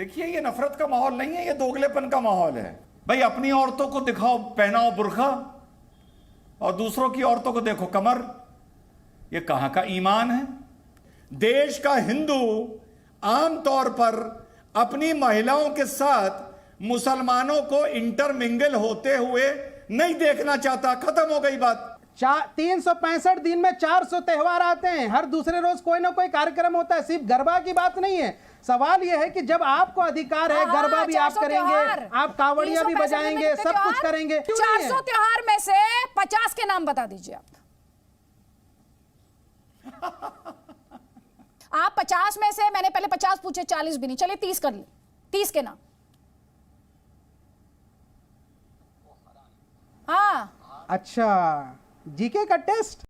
देखिए ये नफरत का माहौल नहीं है, ये दोगलेपन का माहौल है। भाई अपनी औरतों को दिखाओ, पहनाओ बुर्का, और दूसरों की औरतों को देखो कमर। ये कहां का ईमान है? देश का हिंदू आमतौर पर अपनी महिलाओं के साथ मुसलमानों को इंटरमिंगल होते हुए नहीं देखना चाहता। खत्म हो गई बात। 365 दिन में 400 त्योहार आते हैं, हर दूसरे रोज कोई ना कोई कार्यक्रम होता है। सिर्फ गरबा की बात नहीं है। सवाल यह है कि जब आपको अधिकार है, गरबा भी आप करेंगे, आप कावड़िया भी बजाएंगे, सब कुछ करेंगे। 400 त्योहार में से 50 के नाम बता दीजिए आप 50 में से, मैंने पहले 50 पूछे, 40 भी नहीं, चलिए 30 कर ली। 30 के नाम। हाँ अच्छा, जीके का टेस्ट।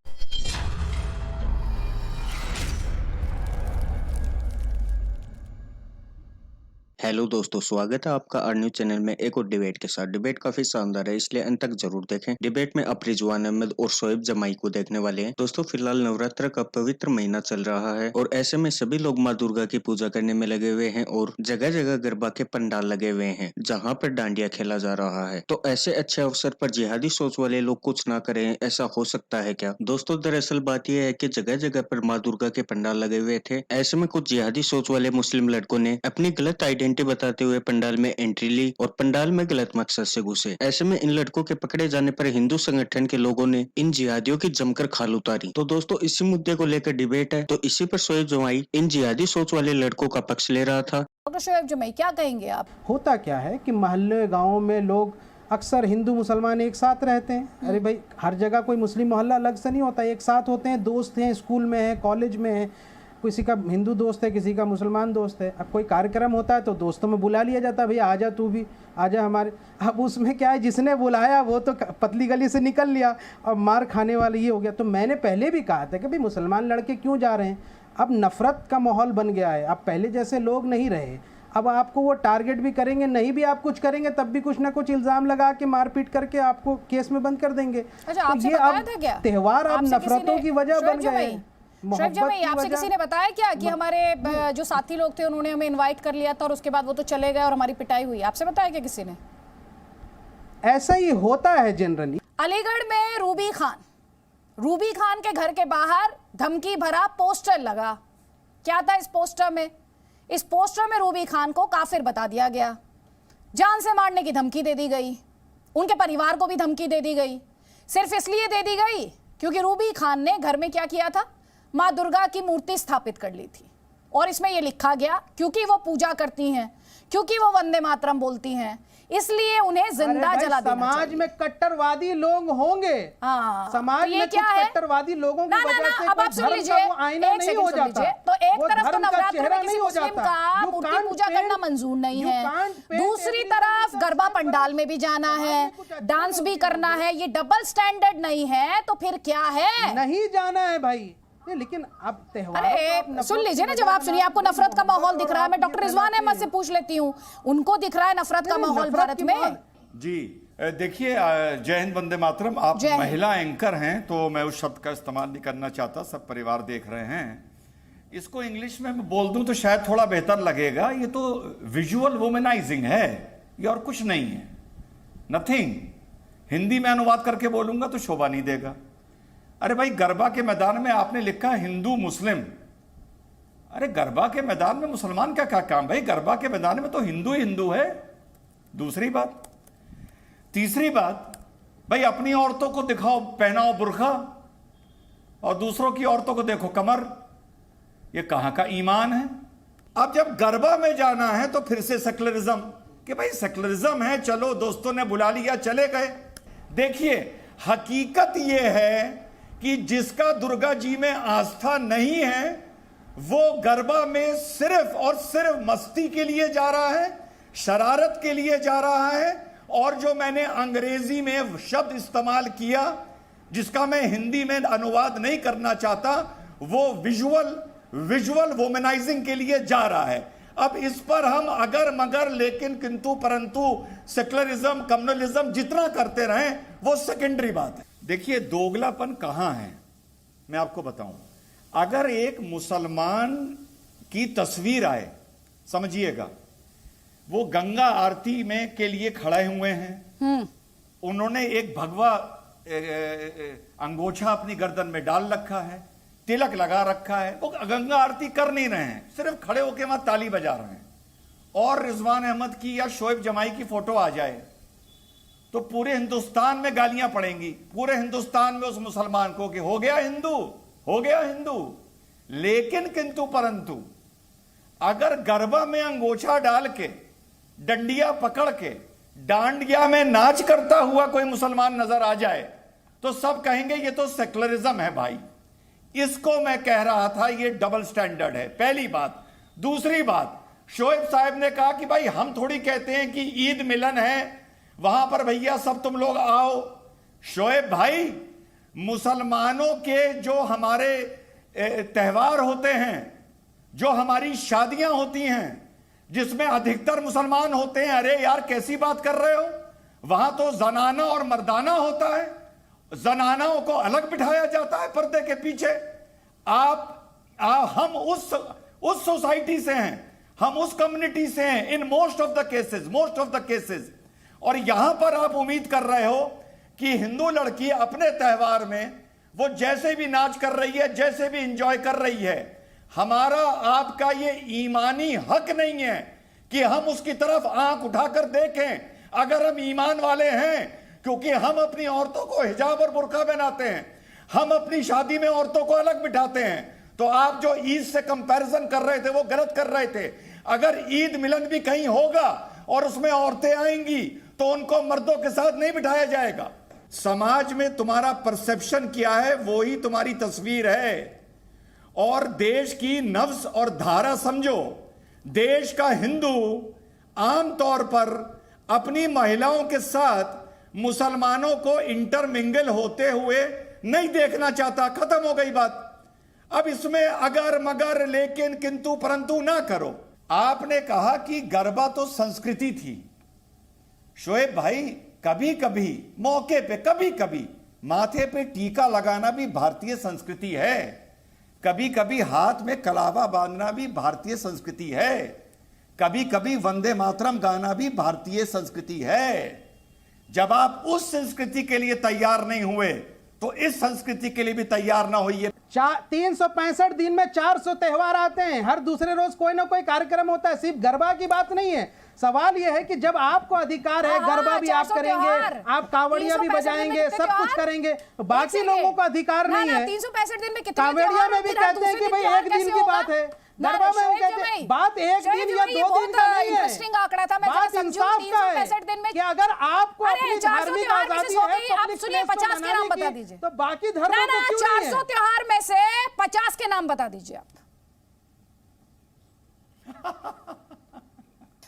हेलो दोस्तों, स्वागत है आपका आर न्यूज चैनल में एक और डिबेट के साथ। डिबेट काफी शानदार है, इसलिए अंत तक जरूर देखें। डिबेट में आप रिजवान अहमद और शोएब जमाई को देखने वाले हैं। दोस्तों फिलहाल नवरात्र का पवित्र महीना चल रहा है और ऐसे में सभी लोग माँ दुर्गा की पूजा करने में लगे हुए हैं और जगह जगह गरबा के पंडाल लगे हुए हैं जहाँ पर डांडिया खेला जा रहा है। तो ऐसे अच्छे अवसर पर जिहादी सोच वाले लोग कुछ ना करें, ऐसा हो सकता है क्या? दोस्तों दरअसल बात यह है कि जगह जगह पर माँ दुर्गा के पंडाल लगे हुए थे। ऐसे में कुछ जिहादी सोच वाले मुस्लिम लड़कों ने अपनी गलत आइडेंटिटी बताते हुए पंडाल में एंट्री ली और पंडाल में गलत मकसद से घुसे। ऐसे में इन लड़कों के पकड़े जाने पर हिंदू संगठन के लोगों ने इन जिहादियों की जमकर खाल उतारी। तो दोस्तों इसी मुद्दे को लेकर डिबेट है, तो इसी पर शोएब जमाई इन जिहादी सोच वाले लड़कों का पक्ष ले रहा था। डॉक्टर शोएब जमाई क्या कहेंगे आप? होता क्या है कि मोहल्ले गाँव में लोग अक्सर हिंदू मुसलमान एक साथ रहते हैं। अरे भाई, हर जगह कोई मुस्लिम मोहल्ला अलग से नहीं होता, एक साथ होते हैं, दोस्त हैं, स्कूल में है, कॉलेज में है, किसी का हिंदू दोस्त है, किसी का मुसलमान दोस्त है। अब कोई कार्यक्रम होता है तो दोस्तों में बुला लिया जाता है, भैया आजा, तू भी आजा हमारे। अब उसमें क्या है, जिसने बुलाया वो तो पतली गली से निकल लिया और मार खाने वाला ये हो गया। तो मैंने पहले भी कहा था कि भाई मुसलमान लड़के क्यों जा रहे हैं। अब नफ़रत का माहौल बन गया है, अब पहले जैसे लोग नहीं रहे। अब आपको वो टारगेट भी करेंगे, नहीं भी आप कुछ करेंगे तब भी कुछ ना कुछ इल्ज़ाम लगा के मारपीट करके आपको केस में बंद कर देंगे। अच्छा, तो ये अब त्यौहार अब नफरतों की वजह बन गए। शोएब जमाई, आपसे किसी ने बताया क्या कि हमारे जो साथी लोग थे उन्होंने हमें इनवाइट कर लिया था और उसके बाद वो तो चले गए और हमारी पिटाई हुई? आपसे बताया क्या किसी ने? ऐसा ही होता है जनरली। अलीगढ़ में रूबी खान के घर के बाहर धमकी भरा पोस्टर लगा। क्या था इस पोस्टर में? इस पोस्टर में रूबी खान को काफिर बता दिया गया, जान से मारने की धमकी दे दी गई, उनके परिवार को भी धमकी दे दी गई। सिर्फ इसलिए दे दी गई क्योंकि रूबी खान ने घर में क्या किया था, माँ दुर्गा की मूर्ति स्थापित कर ली थी। और इसमें यह लिखा गया क्योंकि वो पूजा करती हैं, क्योंकि वो वंदे मातरम बोलती हैं, इसलिए उन्हें जिंदा जला देना समाज चाहिए। में कट्टरवादी लोग होंगे। तो समाज ये में क्या कुछ है? कट्टरवादी लोगों की वजह से अब आप सुन लीजिए, आईना नहीं हो जाता। तो एक वो तरफ तो धर्म का नवरात्र चेहरा में किसी नहीं हो मुस्लिम जाता। का You Murthy can't Puja paint- करना मंजूर नहीं you है, can't paint दूसरी everything तरफ as a garba secular। Pandal में भी जाना है, डांस भी करना है। ये डबल स्टैंडर्ड नहीं है तो फिर क्या है? नहीं जाना है भाई, लेकिन अब त्योहार। अरे सुन लीजिए ना, जवाब सुनिए। आपको नफरत का माहौल दिख रहा है, मैं डॉक्टर रिजवान अहमद से पूछ लेती हूँ, उनको दिख रहा है नफरत का माहौल भारत में? जी देखिए, जय हिंद, वंदे मातरम। आप महिला एंकर हैं तो मैं उस शब्द का इस्तेमाल नहीं करना चाहता, सब परिवार देख रहे हैं। इसको इंग्लिश में मैं बोल दूं तो शायद थोड़ा बेहतर लगेगा। ये तो विजुअल वुमेनाइजिंग है, ये और कुछ नहीं है, नथिंग। हिंदी में अनुवाद करके बोलूंगा तो शोभा नहीं देगा। अरे भाई, गरबा के मैदान में आपने लिखा हिंदू मुस्लिम। अरे गरबा के मैदान में मुसलमान का क्या काम भाई? गरबा के मैदान में तो हिंदू ही हिंदू है। दूसरी बात, तीसरी बात, भाई अपनी औरतों को दिखाओ, पहनाओ बुर्का, और दूसरों की औरतों को देखो कमर। ये कहां का ईमान है? अब जब गरबा में जाना है तो फिर से सेक्युलरिज्म, कि भाई सेक्युलरिज्म है, चलो दोस्तों ने बुला लिया चले गए। देखिए हकीकत यह है कि जिसका दुर्गा जी में आस्था नहीं है वो गरबा में सिर्फ और सिर्फ मस्ती के लिए जा रहा है, शरारत के लिए जा रहा है। और जो मैंने अंग्रेजी में शब्द इस्तेमाल किया जिसका मैं हिंदी में अनुवाद नहीं करना चाहता, वो विजुअल वुमेनाइजिंग के लिए जा रहा है। अब इस पर हम अगर मगर लेकिन किंतु परंतु सेक्युलरिज्म कम्युनलिज्म जितना करते रहें वो सेकेंडरी बात है। देखिए दोगलापन कहां है मैं आपको बताऊं। अगर एक मुसलमान की तस्वीर आए, समझिएगा, वो गंगा आरती में के लिए खड़े हुए हैं। उन्होंने एक भगवा अंगोछा अपनी गर्दन में डाल रखा है, तिलक लगा रखा है। वो गंगा आरती कर नहीं रहे हैं, सिर्फ खड़े होकर वहां ताली बजा रहे हैं। और रिजवान अहमद की या शोएब जमाई की फोटो आ जाए तो पूरे हिंदुस्तान में गालियां पड़ेंगी, पूरे हिंदुस्तान में उस मुसलमान को कि हो गया हिंदू, हो गया हिंदू। लेकिन किंतु परंतु अगर गरबा में अंगोछा डाल के, डंडिया पकड़ के, डांडिया में नाच करता हुआ कोई मुसलमान नजर आ जाए तो सब कहेंगे ये तो सेकुलरिज्म है भाई। इसको मैं कह रहा था, ये डबल स्टैंडर्ड है, पहली बात। दूसरी बात, शोएब साहब ने कहा कि भाई हम थोड़ी कहते हैं कि ईद मिलन है, वहां पर भैया सब तुम लोग आओ। शोएब भाई, मुसलमानों के जो हमारे त्योहार होते हैं, जो हमारी शादियां होती हैं, जिसमें अधिकतर मुसलमान होते हैं, अरे यार कैसी बात कर रहे हो, वहां तो जनाना और मर्दाना होता है, जनानाओं को अलग बिठाया जाता है पर्दे के पीछे। हम उस सोसाइटी से हैं, हम उस कम्युनिटी से हैं in most of the cases. और यहां पर आप उम्मीद कर रहे हो कि हिंदू लड़की अपने त्योहार में वो जैसे भी नाच कर रही है, जैसे भी एंजॉय कर रही है, हमारा आपका ये ईमानी हक नहीं है कि हम उसकी तरफ आंख उठाकर देखें। अगर हम ईमान वाले हैं, क्योंकि हम अपनी औरतों को हिजाब और बुर्का पहनाते हैं, हम अपनी शादी में औरतों को अलग बिठाते हैं, तो आप जो ईद से कंपैरिजन कर रहे थे वो गलत कर रहे थे। अगर ईद मिलन भी कहीं होगा और उसमें औरतें आएंगी तो उनको मर्दों के साथ नहीं बिठाया जाएगा। समाज में तुम्हारा परसेप्शन क्या है, वो ही तुम्हारी तस्वीर है। और देश की नफ्स और धारा समझो। देश का हिंदू आमतौर पर अपनी महिलाओं के साथ मुसलमानों को इंटरमिंगल होते हुए नहीं देखना चाहता। खत्म हो गई बात। अब इसमें अगर मगर लेकिन किंतु परंतु ना करो। आपने कहा कि गरबा तो संस्कृति थी। शोएब भाई, कभी कभी मौके पे, कभी कभी माथे पे टीका लगाना भी भारतीय संस्कृति है। कभी कभी हाथ में कलावा बांधना भी भारतीय संस्कृति है। कभी कभी वंदे मातरम गाना भी भारतीय संस्कृति है। जब आप उस संस्कृति के लिए तैयार नहीं हुए तो इस संस्कृति के लिए भी तैयार ना होइए। 365 दिन में 400 त्योहार आते हैं, हर दूसरे रोज कोई ना कोई कार्यक्रम होता है। सिर्फ गरबा की बात नहीं है। सवाल यह है कि जब आपको अधिकार है, गरबा भी आप करेंगे, आप कावड़िया भी बजाएंगे, सब कुछ करेंगे, तो बाकी लोगों को अधिकार नहीं है। 365 दिन में कितने कावड़िया में भी कहते हैं कि भाई एक दिन की बात है, गरबा में वो कहते हैं बात एक दिन या 2 दिन का नहीं है। इंटरेस्टिंग आंकड़ा था, मैं बात जरा समझूं। 365 दिन में कि अगर आपको अपनी धार्मिक आजादी है, आप सुनिए, 50 के नाम बता दीजिए, तो बाकी धर्मों को क्यों नहीं है? 400 त्योहार में से 50 के नाम बता दीजिए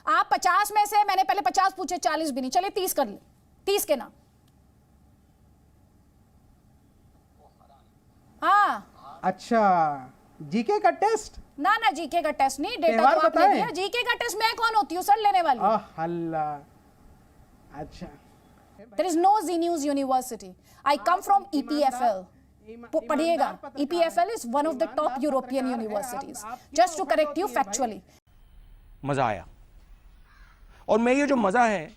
आप 50 में से, मैंने पहले 50 पूछे, 40 भी नहीं, चलिए 30 कर ले। 30 के नाम। हाँ, अच्छा, जीके का टेस्ट? ना ना, जीके का टेस्ट नहीं, डेटा तो आपने दिया। जीके का टेस्ट मैं कौन होती हूँ सर लेने वाली? अल्लाह। अच्छा, There is no Zee News University. I come from EPFL. पढ़िएगा, EPFL is one of the top European universities. Just to correct you factually. मजा आया, और मैं ये जो मजा है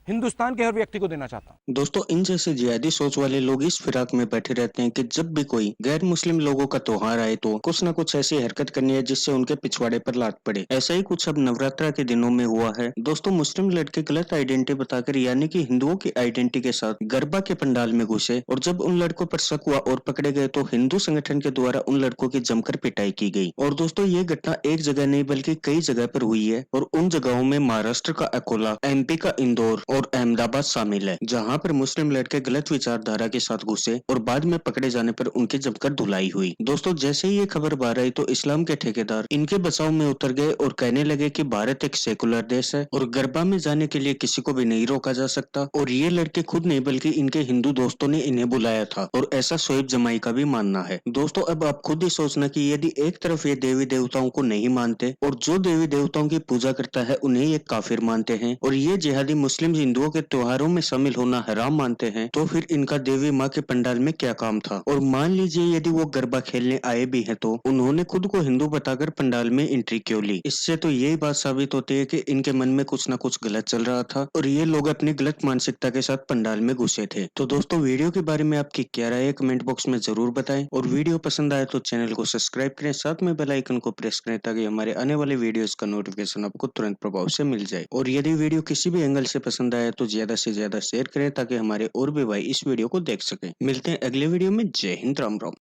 हिंदुस्तान के हर व्यक्ति को देना चाहता हूँ। दोस्तों, इन जैसे जिहादी सोच वाले लोग इस फिराक में बैठे रहते हैं कि जब भी कोई गैर मुस्लिम लोगों का त्योहार आए तो कुछ न कुछ ऐसी हरकत करनी है जिससे उनके पिछवाड़े पर लात पड़े। ऐसा ही कुछ अब नवरात्रा के दिनों में हुआ है। दोस्तों, मुस्लिम लड़के गलत आइडेंटिटी बताकर यानी कि हिंदुओं की आइडेंटिटी के साथ गरबा के पंडाल में घुसे, और जब उन लड़कों पर शक हुआ और पकड़े गए तो हिंदू संगठन के द्वारा उन लड़कों की जमकर पिटाई की गई। और दोस्तों, ये घटना एक जगह नहीं बल्कि कई जगह पर हुई है, और उन जगहों में महाराष्ट्र का अकोला, MP का इंदौर और अहमदाबाद शामिल है, जहां पर मुस्लिम लड़के गलत विचारधारा के साथ घुसे और बाद में पकड़े जाने पर उनकी जमकर धुलाई हुई। दोस्तों, जैसे ही ये खबर बाहर आई तो इस्लाम के ठेकेदार इनके बचाव में उतर गए और कहने लगे कि भारत एक सेकुलर देश है और गरबा में जाने के लिए किसी को भी नहीं रोका जा सकता, और ये लड़के खुद नहीं बल्कि इनके हिंदू दोस्तों ने इन्हें बुलाया था, और ऐसा शोएब जमाई का भी मानना है। दोस्तों, अब आप खुद ही सोचना कि यदि एक तरफ ये देवी देवताओं को नहीं मानते और जो देवी देवताओं की पूजा करता है उन्हें ये काफिर मानते हैं, और ये जिहादी मुस्लिम हिंदुओं के त्योहारों में शामिल होना हराम मानते हैं, तो फिर इनका देवी माँ के पंडाल में क्या काम था। और मान लीजिए यदि वो गरबा खेलने आए भी हैं तो उन्होंने खुद को हिंदू बताकर पंडाल में एंट्री क्यों ली। इससे तो यही बात साबित होती है कि इनके मन में कुछ न कुछ गलत चल रहा था और ये लोग अपनी गलत मानसिकता के साथ पंडाल में घुसे थे। तो दोस्तों, वीडियो के बारे में आपकी क्या राय है कमेंट बॉक्स में जरूर बताएं और वीडियो पसंद आए तो चैनल को सब्सक्राइब करें, साथ में बेल आइकन को प्रेस करें ताकि हमारे आने वाले वीडियोस का नोटिफिकेशन आपको तुरंत प्रभाव से मिल जाए। और यदि वीडियो किसी भी एंगल से पसंद आए तो ज्यादा से ज्यादा शेयर करें ताकि हमारे और भी भाई इस वीडियो को देख सकें। मिलते हैं अगले वीडियो में। जय हिंद, राम राम।